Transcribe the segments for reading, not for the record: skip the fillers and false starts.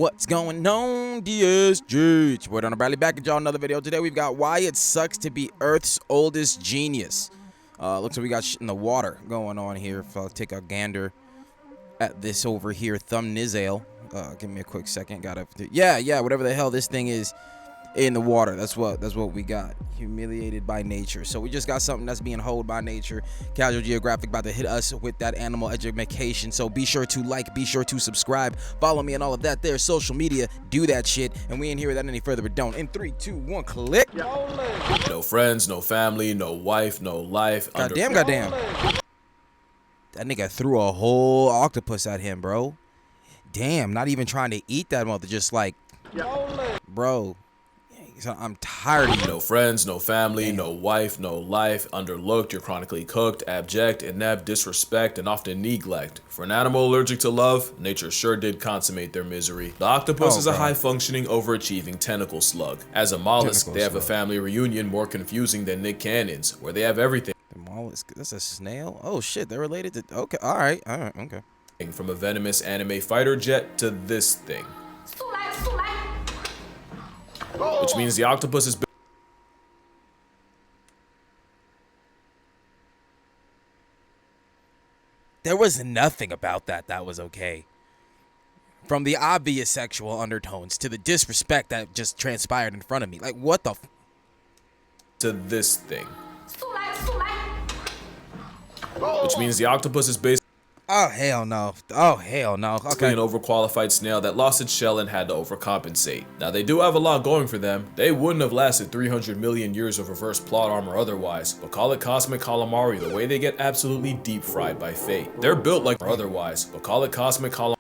What's going on, DSG? It's Word on the Bradley back at y'all another video. Today we've got why it sucks to be Earth's oldest genius. Looks like we got shit in the water going on here. If I'll take a gander at this over here, thumbnail. Give me a quick second. Yeah, whatever the hell this thing is in the water. That's what we got. Humiliated by nature. So we just got something that's being held by nature. Casual Geographic about to hit us with that animal education. So be sure to like, be sure to subscribe, follow me and all of that there. Social media, do that shit. And we ain't here without any further ado. In 3, 2, 1, click. No friends, no family, no wife, no life. Goddamn. That nigga threw a whole octopus at him, bro. Damn, not even trying to eat that mother, just like, bro. I'm tired of you. No friends, no family, no wife, no life. Underlooked, you're chronically cooked, abject, inept, disrespect, and often neglect. For an animal allergic to love, nature sure did consummate their misery. The octopus is a high-functioning, overachieving tentacle slug. As a mollusk, they have a family reunion more confusing than Nick Cannon's, where they have everything. The mollusk, that's a snail? Oh shit, they're related to, okay, alright, okay. From a venomous anime fighter jet to this thing. Which means the octopus is... There was nothing about that was okay. From the obvious sexual undertones to the disrespect that just transpired in front of me. Like, what the f... To this thing. Which means the octopus is based... Oh, hell no. Oh, hell no. Okay. An overqualified snail that lost its shell and had to overcompensate. Now, they do have a lot going for them. They wouldn't have lasted 300 million years of reverse plot armor otherwise, but call it cosmic calamari the way they get absolutely deep fried by fate. They're built like otherwise, but call it cosmic calamari.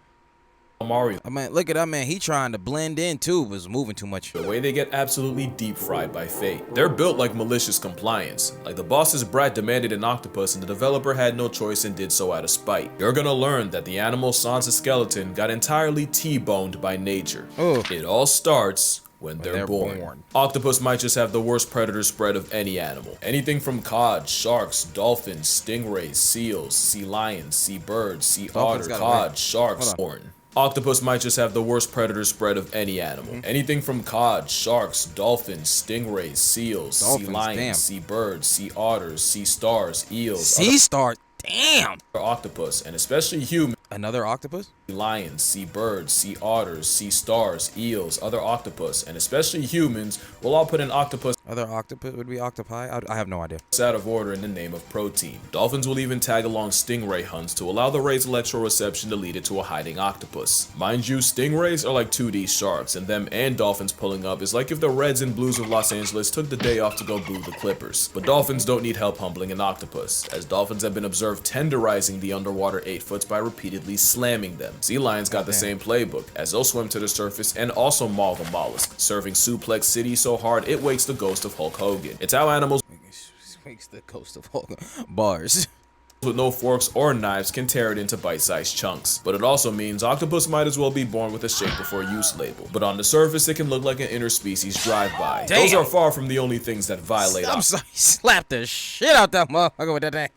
I mean, look at that man. He trying to blend in too, was moving too much. The way they get absolutely deep fried by fate. They're built like malicious compliance. Like the boss's brat demanded an octopus and the developer had no choice and did so out of spite. You're gonna learn that the animal sans skeleton got entirely T-boned by nature. Ooh. It all starts when they're born. Octopus might just have the worst predator spread of any animal. Anything from cod, sharks, dolphins, stingrays, seals, sea lions, sea birds, sea otter, cod, sharks, horn. Octopus might just have the worst predator spread of any animal. Anything from cod, sharks, dolphins, stingrays, seals, sea lions, sea birds, sea otters, sea stars, eels. Sea star? Damn! Octopus, and especially human. Another octopus? Lions, sea birds, sea otters, sea stars, eels, other octopus, and especially humans will all put an octopus. Other octopus would be octopi? I have no idea. Out of order in the name of protein. Dolphins will even tag along stingray hunts to allow the ray's electroreception to lead it to a hiding octopus. Mind you, stingrays are like 2D sharks, and them and dolphins pulling up is like if the Reds and Blues of Los Angeles took the day off to go boo the Clippers. But dolphins don't need help humbling an octopus, as dolphins have been observed tenderizing the underwater 8-foots by repeatedly slamming them. Sea lions got the same playbook, as they'll swim to the surface and also maul the mollusk, serving Suplex City so hard it wakes the ghost of Hulk Hogan. It's how animals wakes the ghost of Hulk. Bars. With no forks or knives can tear it into bite-sized chunks. But it also means octopus might as well be born with a shape before use label. But on the surface, it can look like an interspecies drive-by. Those are far from the only things that violate. I'm sorry, slap the shit out that motherfucker with that thing.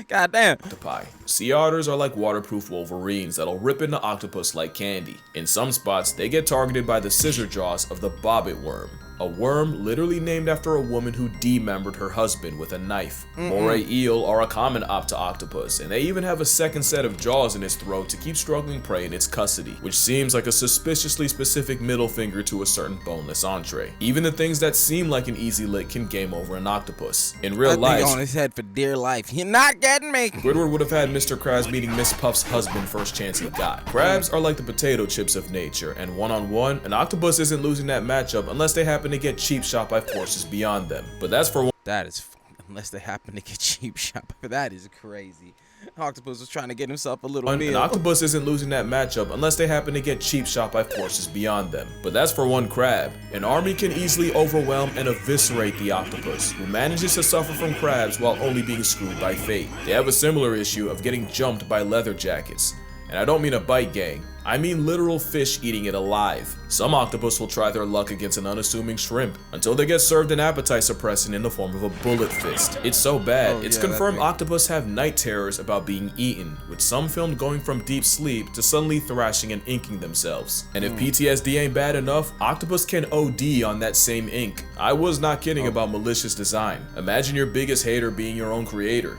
God damn. Octopi. Sea otters are like waterproof wolverines that'll rip into octopus like candy. In some spots, they get targeted by the scissor jaws of the bobbit worm. A worm literally named after a woman who demembered her husband with a knife. Moray eel are a common octopus, and they even have a second set of jaws in its throat to keep struggling prey in its custody, which seems like a suspiciously specific middle finger to a certain boneless entree. Even the things that seem like an easy lick can game over an octopus. In real life, on his head for dear life. You're not getting me. Squidward would have had Mr. Krabs meeting Miss Puff's husband first chance he got. Crabs are like the potato chips of nature, and one-on-one, an octopus isn't losing that matchup unless they happen to get cheap shot by forces beyond them. But that's for one. That is unless they happen to get cheap shot. That is crazy. Octopus was trying to get himself a little meal. An octopus isn't losing that matchup unless they happen to get cheap shot by forces beyond them. But that's for one crab. An army can easily overwhelm and eviscerate the octopus, who manages to suffer from crabs while only being screwed by fate. They have a similar issue of getting jumped by leather jackets. And I don't mean a bite gang, I mean literal fish eating it alive. Some octopus will try their luck against an unassuming shrimp until they get served an appetite suppressant in the form of a bullet fist. It's so bad, it's confirmed octopus have night terrors about being eaten, with some filmed going from deep sleep to suddenly thrashing and inking themselves. And if PTSD ain't bad enough, octopus can OD on that same ink. I was not kidding about malicious design. Imagine your biggest hater being your own creator.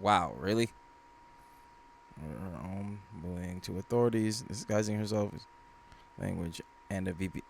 Wow, really? Bullying to authorities, disguising herself as language, and a VP.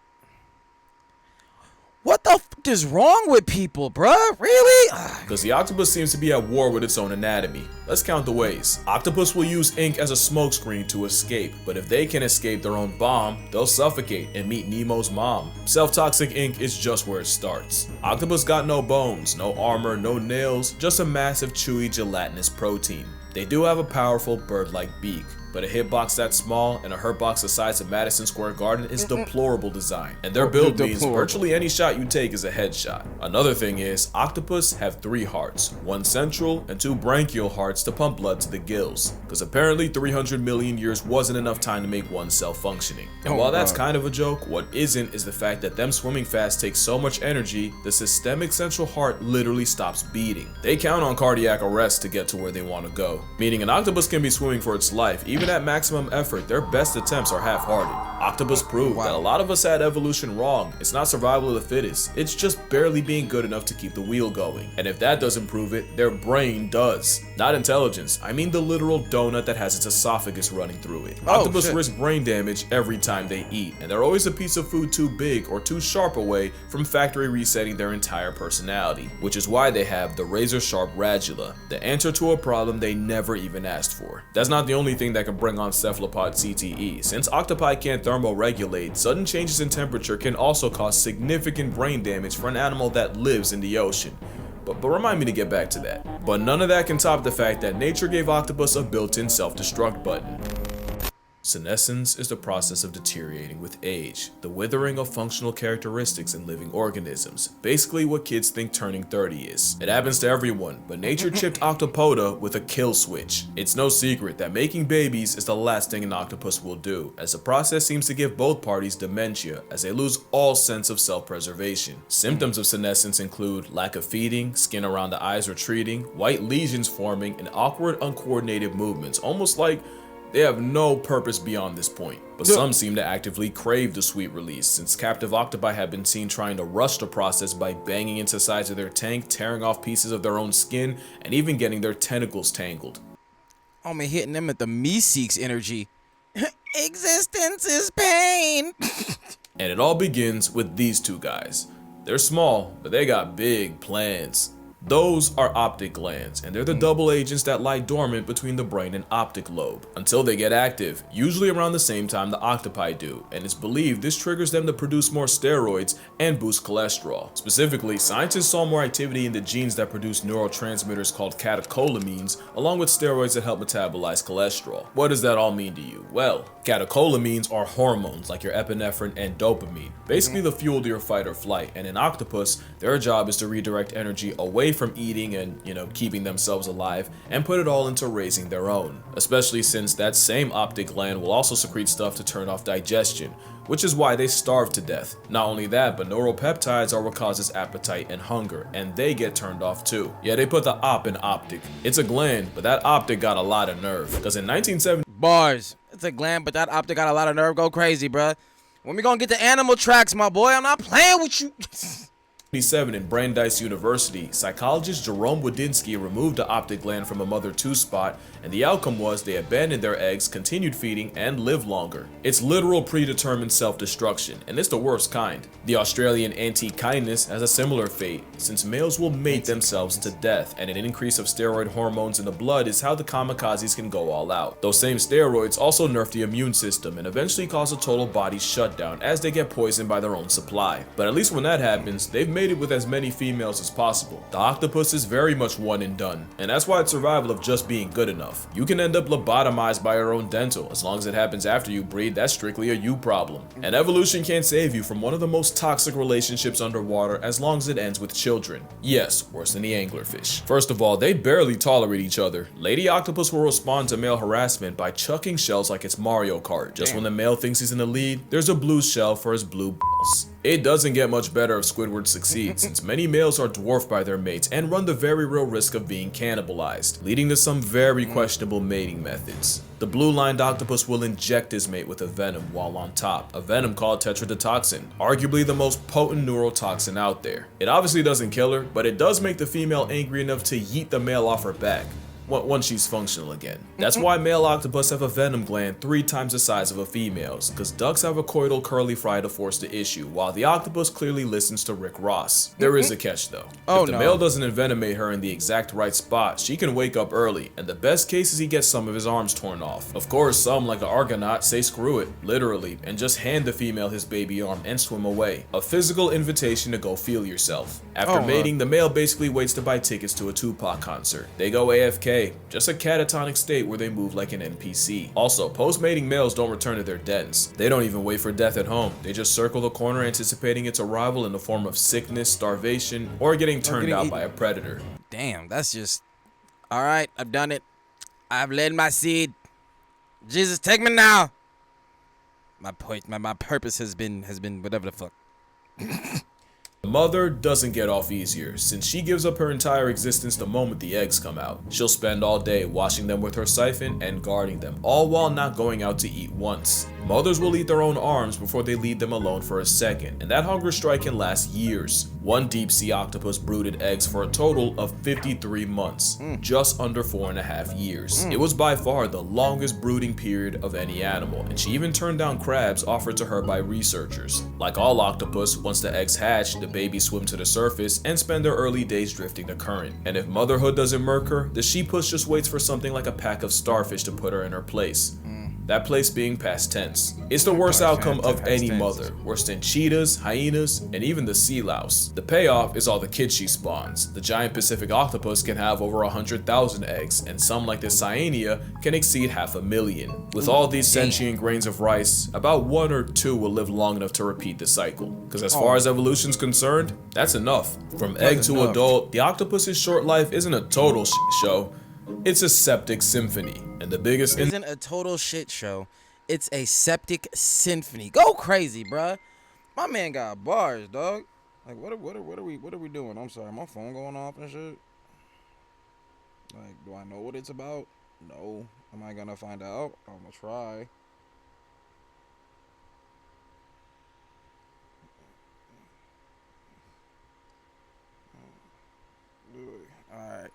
What the f is wrong with people, bruh? Really? Because the octopus seems to be at war with its own anatomy. Let's count the ways. Octopus will use ink as a smokescreen to escape, but if they can escape their own bomb, they'll suffocate and meet Nemo's mom. Self-toxic ink is just where it starts. Octopus got no bones, no armor, no nails, just a massive chewy gelatinous protein. They do have a powerful bird-like beak, but a hitbox that small and a hurtbox the size of Madison Square Garden is deplorable design, and their build means virtually any shot you take is a headshot. Another thing is, octopus have 3 hearts, 1 central and 2 branchial hearts to pump blood to the gills, because apparently 300 million years wasn't enough time to make one cell functioning. And while that's kind of a joke, what isn't is the fact that them swimming fast takes so much energy, the systemic central heart literally stops beating. They count on cardiac arrest to get to where they want to go, meaning an octopus can be swimming for its life. Even at maximum effort, their best attempts are half-hearted. Octopus proved that a lot of us had evolution wrong. It's not survival of the fittest, it's just barely being good enough to keep the wheel going. And if that doesn't prove it, their brain does. Not intelligence, I mean the literal donut that has its esophagus running through it. Octopus risk brain damage every time they eat, and they're always a piece of food too big or too sharp away from factory resetting their entire personality, which is why they have the razor-sharp radula, the answer to a problem they never even asked for. That's not the only thing that can bring on cephalopod CTE. Since octopi can't thermoregulate, sudden changes in temperature can also cause significant brain damage for an animal that lives in the ocean. But remind me to get back to that. But none of that can top the fact that nature gave octopus a built-in self-destruct button. Senescence is the process of deteriorating with age, the withering of functional characteristics in living organisms, basically what kids think turning 30 is. It happens to everyone, but nature chipped octopoda with a kill switch. It's no secret that making babies is the last thing an octopus will do, as the process seems to give both parties dementia as they lose all sense of self-preservation. Symptoms of senescence include lack of feeding, skin around the eyes retreating, white lesions forming, and awkward uncoordinated movements, almost like they have no purpose beyond this point. But some seem to actively crave the sweet release, since captive octopi have been seen trying to rush the process by banging into sides of their tank, tearing off pieces of their own skin, and even getting their tentacles tangled. Oh man, hitting them at the Meeseeks energy. Existence is pain. And it all begins with these two guys. They're small, but they got big plans. Those are optic glands, and they're the double agents that lie dormant between the brain and optic lobe until they get active, usually around the same time the octopi do, and it's believed this triggers them to produce more steroids and boost cholesterol. Specifically, scientists saw more activity in the genes that produce neurotransmitters called catecholamines, along with steroids that help metabolize cholesterol. What does that all mean to you? Well, catecholamines are hormones like your epinephrine and dopamine, basically the fuel to your fight or flight, and in octopus, their job is to redirect energy away from eating and, keeping themselves alive and put it all into raising their own, especially since that same optic gland will also secrete stuff to turn off digestion, which is why they starve to death. Not only that, but neuropeptides are what causes appetite and hunger, and they get turned off too. Yeah, they put the op in optic. It's a gland, but that optic got a lot of nerve, because in 1970 Bars. It's a gland, but that optic got a lot of nerve. Go crazy, bruh. When we gonna get to animal tracks, my boy? I'm not playing with you. in Brandeis University, psychologist Jerome Wadinsky removed the optic gland from a mother 2 spot, and the outcome was they abandoned their eggs, continued feeding, and lived longer. It's literal predetermined self-destruction, and it's the worst kind. The Australian Antechinus has a similar fate, since males will mate themselves to death, and an increase of steroid hormones in the blood is how the kamikazes can go all out. Those same steroids also nerf the immune system and eventually cause a total body shutdown as they get poisoned by their own supply. But at least when that happens, they've made mated with as many females as possible. The octopus is very much one and done, and that's why it's survival of just being good enough. You can end up lobotomized by your own dental. As long as it happens after you breed, that's strictly a you problem. And evolution can't save you from one of the most toxic relationships underwater as long as it ends with children. Yes, worse than the anglerfish. First of all, they barely tolerate each other. Lady octopus will respond to male harassment by chucking shells like it's Mario Kart. Just when the male thinks he's in the lead, there's a blue shell for his blue balls. It doesn't get much better if Squidward succeeds, since many males are dwarfed by their mates and run the very real risk of being cannibalized, leading to some very questionable mating methods. The blue-lined octopus will inject his mate with a venom while on top, a venom called tetrodotoxin, arguably the most potent neurotoxin out there. It obviously doesn't kill her, but it does make the female angry enough to yeet the male off her back. Once she's functional again. That's why male octopus have a venom gland 3 times the size of a female's, because ducks have a coital curly fry to force the issue, while the octopus clearly listens to Rick Ross. There is a catch though. If the male doesn't envenomate her in the exact right spot, she can wake up early, and the best case is he gets some of his arms torn off. Of course, some, like an Argonaut, say screw it, literally, and just hand the female his baby arm and swim away. A physical invitation to go feel yourself. After mating, the male basically waits to buy tickets to a Tupac concert. They go AFK. Just a catatonic state where they move like an NPC. Also, post-mating males don't return to their dens. They don't even wait for death at home. They just circle the corner anticipating its arrival in the form of sickness, starvation, or getting turned out by a predator. Damn, that's just... Alright, I've done it. I've laid my seed. Jesus, take me now. My purpose has been whatever the fuck. The mother doesn't get off easier, since she gives up her entire existence the moment the eggs come out. She'll spend all day washing them with her siphon and guarding them, all while not going out to eat once. Mothers will eat their own arms before they leave them alone for a second, and that hunger strike can last years. One deep sea octopus brooded eggs for a total of 53 months, just under 4.5 years. It was by far the longest brooding period of any animal, and she even turned down crabs offered to her by researchers. Like all octopus, once the eggs hatch, the babies swim to the surface and spend their early days drifting the current. And if motherhood doesn't murk her, the sheepus just waits for something like a pack of starfish to put her in her place. That place being past tense. It's the worst outcome of any mother, worse than cheetahs, hyenas, and even the sea louse. The payoff is all the kids she spawns. The giant Pacific octopus can have over 100,000 eggs, and some like this cyanea can exceed 500,000. With all these sentient grains of rice, about 1 or 2 will live long enough to repeat the cycle. Because as far as evolution's concerned, that's enough. From egg to adult, the octopus's short life isn't a total shit show. It's a septic symphony, and the biggest isn't a total shit show. It's a septic symphony. Go crazy, bruh. My man got bars, dog. Like, what are we doing? I'm sorry, my phone going off and shit. Like, do I know what it's about? No. Am I gonna find out? I'm gonna try. All right.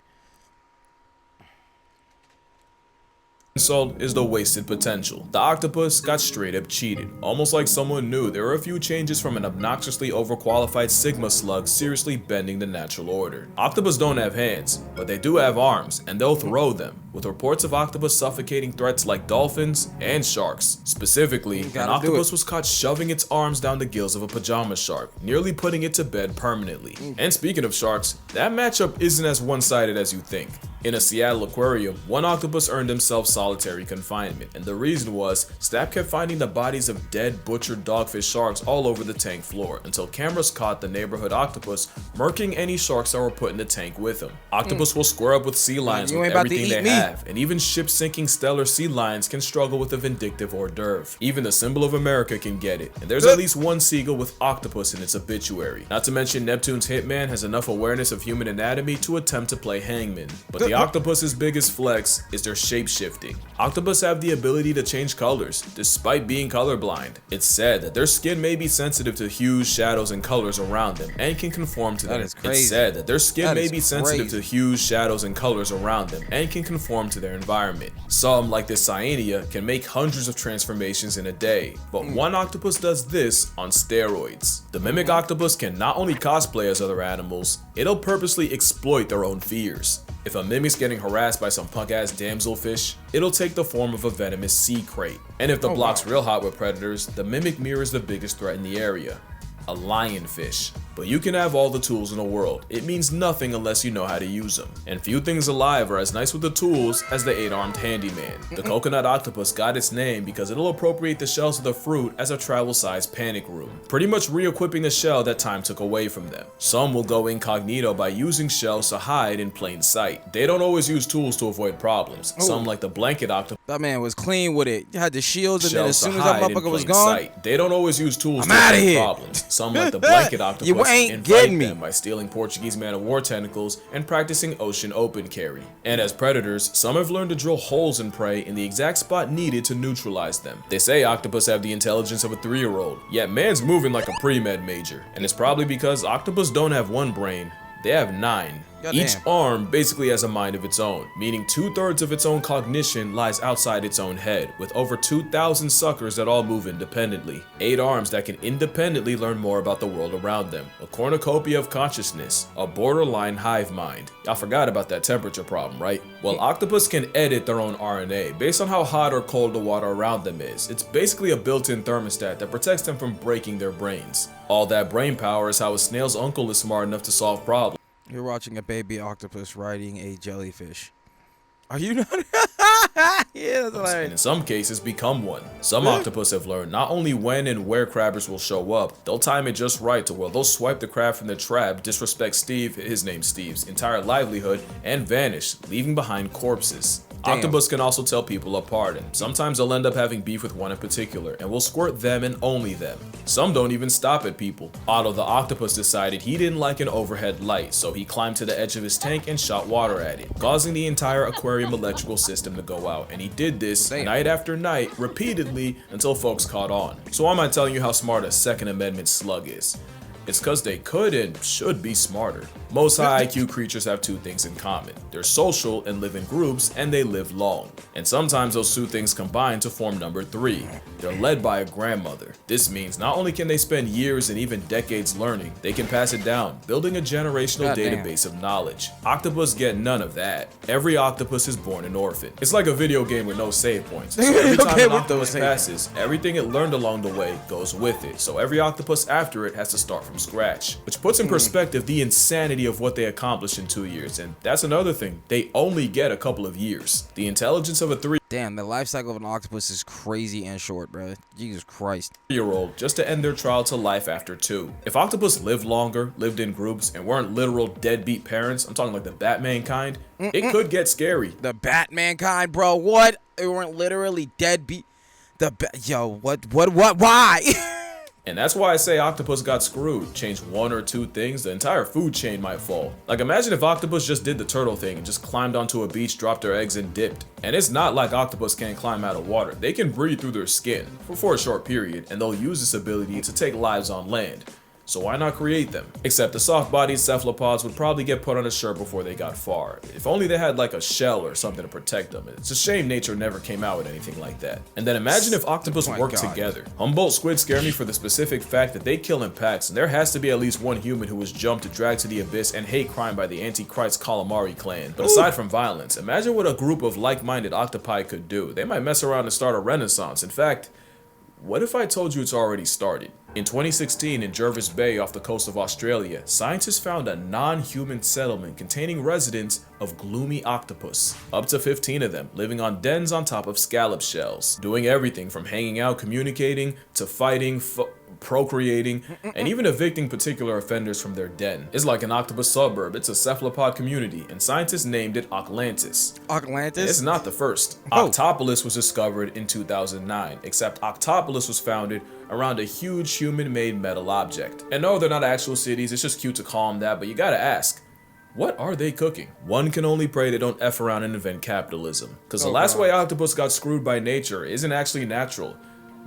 insult is the wasted potential. The octopus got straight up cheated, almost like someone knew there were a few changes from an obnoxiously overqualified Sigma slug seriously bending the natural order. Octopus don't have hands, but they do have arms, and they'll throw them, with reports of octopus suffocating threats like dolphins and sharks. Specifically, an octopus was caught shoving its arms down the gills of a pajama shark, nearly putting it to bed permanently. And speaking of sharks, that matchup isn't as one-sided as you think. In a Seattle aquarium, one octopus earned himself solitary confinement, and the reason was, staff kept finding the bodies of dead, butchered dogfish sharks all over the tank floor, until cameras caught the neighborhood octopus murking any sharks that were put in the tank with him. Octopus will square up with sea lions with everything they have, and even ship-sinking stellar sea lions can struggle with a vindictive hors d'oeuvre. Even the symbol of America can get it, and there's at least one seagull with octopus in its obituary. Not to mention Neptune's hitman has enough awareness of human anatomy to attempt to play hangman, but the octopus's biggest flex is their shape-shifting. Octopus have the ability to change colors, despite being colorblind. It's said that their skin may be sensitive to hues, shadows, and colors around them, and can conform to them. It's said that their skin may be sensitive to hues, shadows, and colors around them, and can conform to their environment. Some, like this cyanea, can make hundreds of transformations in a day, but one octopus does this on steroids. The mimic octopus can not only cosplay as other animals, it'll purposely exploit their own fears. If a mimic's getting harassed by some punk-ass damselfish, it'll take the form of a venomous sea crate. And if the block's real hot with predators, the mimic mirrors the biggest threat in the area, a lionfish. But you can have all the tools in the world. It means nothing unless you know how to use them. And few things alive are as nice with the tools as the 8-armed handyman. The coconut octopus got its name because it'll appropriate the shells of the fruit as a travel-sized panic room, pretty much re-equipping the shell that time took away from them. Some will go incognito by using shells to hide in plain sight. They don't always use tools to avoid problems. Some, like the blanket octopus, That man was clean with it. You had the shields, and then as shells to soon as that hide in motherfucker was plain gone, sight. They don't always use tools I'm to outta avoid here. problems. Some, like the blanket octopus, You ain't invite getting me. them by stealing Portuguese man-of-war tentacles and practicing ocean open carry. And as predators, some have learned to drill holes in prey in the exact spot needed to neutralize them. They say octopus have the intelligence of a 3-year-old, yet man's moving like a pre-med major. And it's probably because octopus don't have one brain, they have 9. Goddamn. Each arm basically has a mind of its own, meaning 2/3 of its own cognition lies outside its own head, with over 2,000 suckers that all move independently. 8 arms that can independently learn more about the world around them. A cornucopia of consciousness, a borderline hive mind. Y'all forgot about that temperature problem, right? Well, octopus can edit their own RNA based on how hot or cold the water around them is. It's basically a built-in thermostat that protects them from breaking their brains. All that brain power is how a snail's uncle is smart enough to solve problems. you're watching a baby octopus riding a jellyfish. Are you not? Yeah, that's And hilarious. in some cases become one. Some octopus have learned not only when and where crabbers will show up, they'll time it just right to where they'll swipe the crab from the trap, disrespect Steve, his name's Steve's, entire livelihood, and vanish, leaving behind corpses. Damn. Octopus can also tell people apart, and sometimes they'll end up having beef with one in particular, and will squirt them and only them. Some don't even stop at people. Otto the octopus decided he didn't like an overhead light, so he climbed to the edge of his tank and shot water at it, causing the entire aquarium electrical system to go out, and he did this Damn. night after night, repeatedly, until folks caught on. So why am I telling you how smart a Second Amendment slug is? It's cause they could and should be smarter. Most high IQ creatures have 2 things in common. They're social and live in groups, and they live long. And sometimes those 2 things combine to form number 3. They're led by a grandmother. This means not only can they spend years and even decades learning, they can pass it down, building a generational Goddamn. database of knowledge. Octopus get none of that. Every octopus is born an orphan. It's like a video game with no save points. So every time Okay, an with octopus those save passes, everything it learned along the way goes with it. So every octopus after it has to start from scratch, which puts in perspective the insanity of what they accomplished in 2 years. And that's another thing, they only get a couple of years. The intelligence of a 3 Damn, the life cycle of an octopus is crazy and short, bro. Jesus Christ. year-old just to end their trial to life after 2. If octopus lived longer, lived in groups, and weren't literal deadbeat parents, I'm talking like the Batman kind, it could get scary. The Batman kind, bro. What? They weren't literally deadbeat. Yo, why? And that's why I say octopus got screwed. Change 1 or 2 things, the entire food chain might fall. Like imagine if octopus just did the turtle thing and just climbed onto a beach, dropped their eggs and dipped. And it's not like octopus can't climb out of water. They can breathe through their skin for a short period, and they'll use this ability to take lives on land. So why not create them? Except the soft-bodied cephalopods would probably get put on a shirt before they got far. If only they had like a shell or something to protect them. It's a shame nature never came out with anything like that. And then imagine if octopus Oh my worked God. together. Humboldt squid scare me for the specific fact that they kill in packs, and there has to be at least one human who was jumped to drag to the abyss and hate crime by the Antichrist calamari clan. But aside from violence, imagine what a group of like-minded octopi could do. They might mess around and start a renaissance. In fact, what if I told you it's already started? In 2016, in Jervis Bay off the coast of Australia, scientists found a non-human settlement containing residents of gloomy octopus. Up to 15 of them, living on dens on top of scallop shells, doing everything from hanging out, communicating, to fighting, procreating, and even evicting particular offenders from their den. It's like an octopus suburb. It's a cephalopod community, and scientists named it Oclantis. Oclantis? It's not the first. Oh. Octopolis was discovered in 2009, except Octopolis was founded around a huge human-made metal object. And no, they're not actual cities, it's just cute to call them that, but you gotta ask, what are they cooking? One can only pray they don't F around and invent capitalism. Cause the last way octopus got screwed by nature isn't actually natural,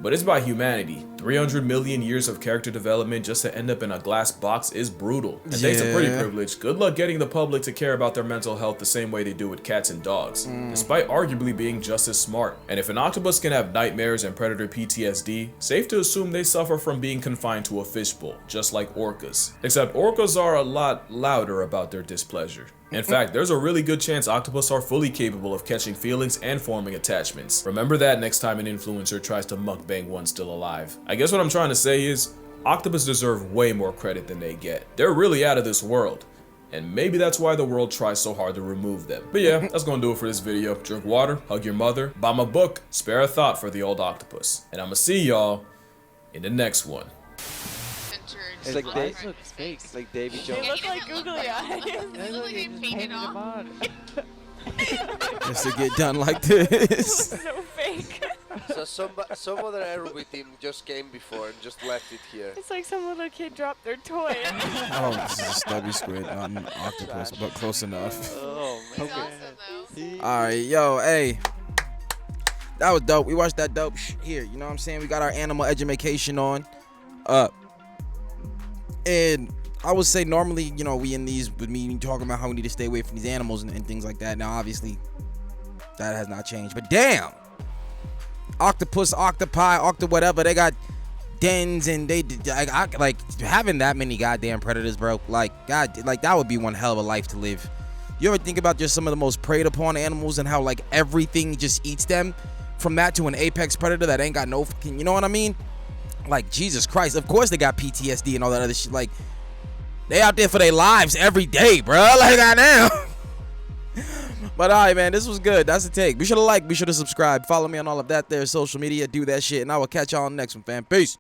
but it's by humanity. 300 million years of character development just to end up in a glass box is brutal. And thanks to pretty privilege, good luck getting the public to care about their mental health the same way they do with cats and dogs, despite arguably being just as smart. And if an octopus can have nightmares and predator PTSD, safe to assume they suffer from being confined to a fishbowl, just like orcas. Except orcas are a lot louder about their displeasure. In fact, there's a really good chance octopus are fully capable of catching feelings and forming attachments. Remember that next time an influencer tries to mukbang one still alive. I guess what I'm trying to say is, Octopus deserve way more credit than they get. They're really out of this world. And maybe that's why the world tries so hard to remove them. But yeah, that's gonna do it for this video. Drink water, hug your mother, buy my book, spare a thought for the old octopus. And I'ma see y'all in the next one. It's like they look fake. It's like Davy Jones. They look like googly eyes. They look like they painted them on. Just to get done like this. So fake. So some other aerobic team just came before and just left it here. It's like some little kid dropped their toy. Oh, this is a stubby squid, not an octopus, but close enough. Oh man. Awesome, though. Alright, yo, hey. That was dope. We watched that dope here. You know what I'm saying? We got our animal education on. And I would say normally, you know, we in these with me talking about how we need to stay away from these animals and things like that. Now, obviously, that has not changed. But damn, octopus, octopi, whatever, they got dens and they like having that many goddamn predators, bro. Like, God, like that would be one hell of a life to live. You ever think about just some of the most preyed upon animals and how like everything just eats them? From that to an apex predator that ain't got no fucking, you know what I mean? Like, Jesus Christ, of course they got PTSD and all that other shit. Like, they out there for their lives every day, bro. Like, goddamn. But all right, man, this was good. That's the take. Be sure to like, be sure to subscribe, follow me on all of that there social media, do that shit, and I will catch y'all on the next one, fam. Peace.